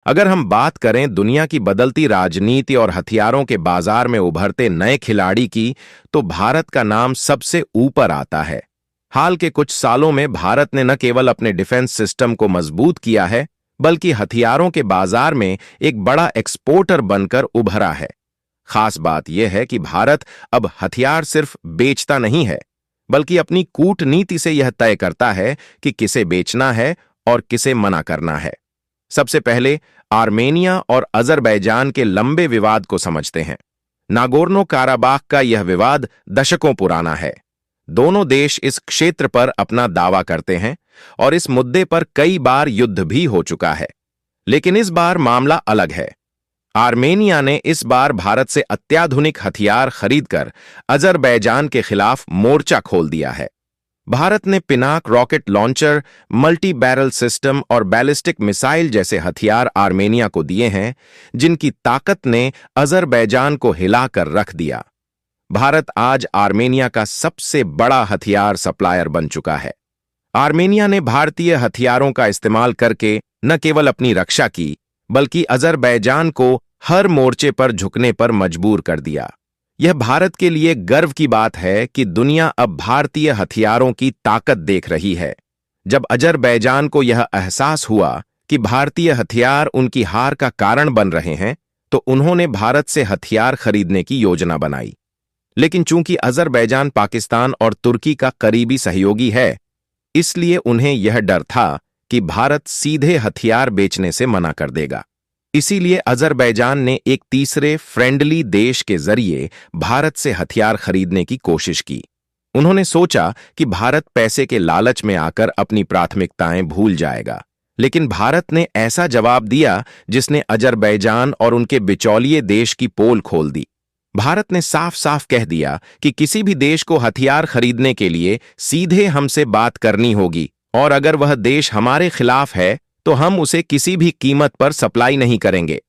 अगर हम बात करें दुनिया की बदलती राजनीति और हथियारों के बाजार में उभरते नए खिलाड़ी की, तो भारत का नाम सबसे ऊपर आता है। हाल के कुछ सालों में भारत ने न केवल अपने डिफेंस सिस्टम को मजबूत किया है, बल्कि हथियारों के बाजार में एक बड़ा एक्सपोर्टर बनकर उभरा है। खास बात यह है कि भारत अब हथियार सिर्फ बेचता नहीं है, बल्कि अपनी कूटनीति से यह तय करता है कि किसे बेचना है और किसे मना करना है। सबसे पहले आर्मेनिया और अजरबैजान के लंबे विवाद को समझते हैं। नागोर्नो काराबाख का यह विवाद दशकों पुराना है। दोनों देश इस क्षेत्र पर अपना दावा करते हैं और इस मुद्दे पर कई बार युद्ध भी हो चुका है। लेकिन इस बार मामला अलग है। आर्मेनिया ने इस बार भारत से अत्याधुनिक हथियार खरीदकर अजरबैजान के खिलाफ मोर्चा खोल दिया है। भारत ने Pinaka rocket launcher, multi barrel system और बैलिस्टिक मिसाइल जैसे हथियार आर्मेनिया को दिए हैं, जिनकी ताकत ने अजरबैजान को हिलाकर रख दिया। भारत आज आर्मेनिया का सबसे बड़ा हथियार सप्लायर बन चुका है। आर्मेनिया ने भारतीय हथियारों का इस्तेमाल करके न केवल अपनी रक्षा की, बल्कि अजरबैजान को हर मोर्चे पर झुकने पर मजबूर कर दिया। यह भारत के लिए गर्व की बात है कि दुनिया अब भारतीय हथियारों की ताकत देख रही है। जब अजरबैजान को यह एहसास हुआ कि भारतीय हथियार उनकी हार का कारण बन रहे हैं, तो उन्होंने भारत से हथियार खरीदने की योजना बनाई। लेकिन चूंकि अजरबैजान पाकिस्तान और तुर्की का करीबी सहयोगी है, इसलिए उन्हें यह डर था कि भारत सीधे हथियार बेचने से मना कर देगा। इसीलिए अजरबैजान ने एक तीसरे फ्रेंडली देश के जरिए भारत से हथियार खरीदने की कोशिश की। उन्होंने सोचा कि भारत पैसे के लालच में आकर अपनी प्राथमिकताएं भूल जाएगा, लेकिन भारत ने ऐसा जवाब दिया जिसने अजरबैजान और उनके बिचौलिए देश की पोल खोल दी। भारत ने साफ साफ कह दिया कि किसी भी देश को हथियार खरीदने के लिए सीधे हमसे बात करनी होगी, और अगर वह देश हमारे खिलाफ है तो हम उसे किसी भी कीमत पर सप्लाई नहीं करेंगे।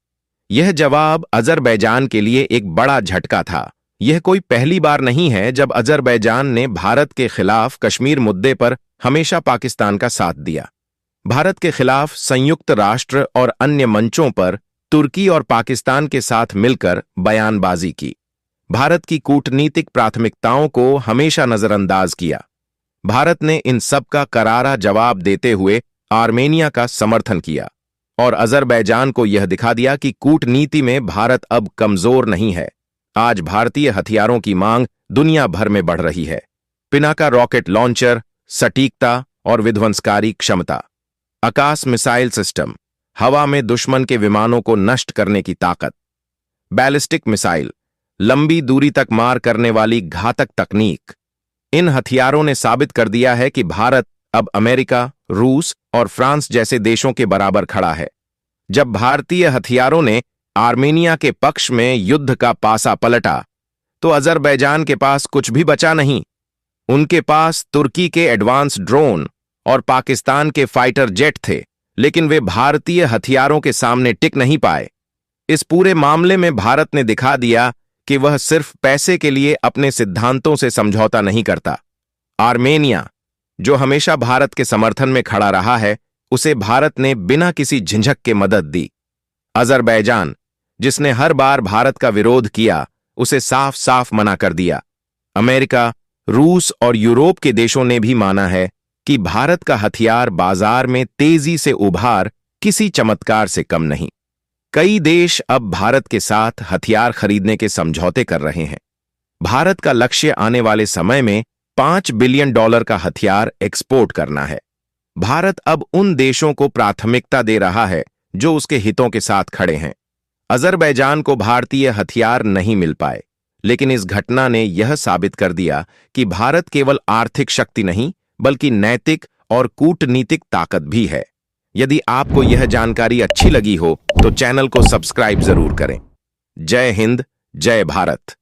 यह जवाब अजरबैजान के लिए एक बड़ा झटका था। यह कोई पहली बार नहीं है जब अजरबैजान ने भारत के खिलाफ कश्मीर मुद्दे पर हमेशा पाकिस्तान का साथ दिया। भारत के खिलाफ संयुक्त राष्ट्र और अन्य मंचों पर तुर्की और पाकिस्तान के साथ मिलकर बयानबाजी की। भारत की कूटनीतिक प्राथमिकताओं को हमेशा नजरअंदाज किया। भारत ने इन सब का करारा जवाब देते हुए आर्मेनिया का समर्थन किया और अजरबैजान को यह दिखा दिया कि कूटनीति में भारत अब कमजोर नहीं है। आज भारतीय हथियारों की मांग दुनिया भर में बढ़ रही है। पिनाका रॉकेट लॉन्चर, सटीकता और विध्वंसकारी क्षमता, आकाश मिसाइल सिस्टम, हवा में दुश्मन के विमानों को नष्ट करने की ताकत, बैलिस्टिक मिसाइल, लंबी दूरी तक मार करने वाली घातक तकनीक। इन हथियारों ने साबित कर दिया है कि भारत अब अमेरिका, रूस और फ्रांस जैसे देशों के बराबर खड़ा है। जब भारतीय हथियारों ने आर्मेनिया के पक्ष में युद्ध का पासा पलटा, तो अजरबैजान के पास कुछ भी बचा नहीं। उनके पास तुर्की के एडवांस ड्रोन और पाकिस्तान के फाइटर जेट थे, लेकिन वे भारतीय हथियारों के सामने टिक नहीं पाए। इस पूरे मामले में भारत ने दिखा दिया कि वह सिर्फ पैसे के लिए अपने सिद्धांतों से समझौता नहीं करता। आर्मेनिया, जो हमेशा भारत के समर्थन में खड़ा रहा है, उसे भारत ने बिना किसी झिझक के मदद दी। अजरबैजान, जिसने हर बार भारत का विरोध किया, उसे साफ साफ मना कर दिया। अमेरिका, रूस और यूरोप के देशों ने भी माना है कि भारत का हथियार बाजार में तेजी से उभार किसी चमत्कार से कम नहीं। कई देश अब भारत के साथ हथियार खरीदने के समझौते कर रहे हैं। भारत का लक्ष्य आने वाले समय में $5 बिलियन का हथियार एक्सपोर्ट करना है। भारत अब उन देशों को प्राथमिकता दे रहा है जो उसके हितों के साथ खड़े हैं। अजरबैजान को भारतीय हथियार नहीं मिल पाए, लेकिन इस घटना ने यह साबित कर दिया कि भारत केवल आर्थिक शक्ति नहीं, बल्कि नैतिक और कूटनीतिक ताकत भी है। यदि आपको यह जानकारी अच्छी लगी हो तो चैनल को सब्सक्राइब जरूर करें। जय हिंद, जय भारत।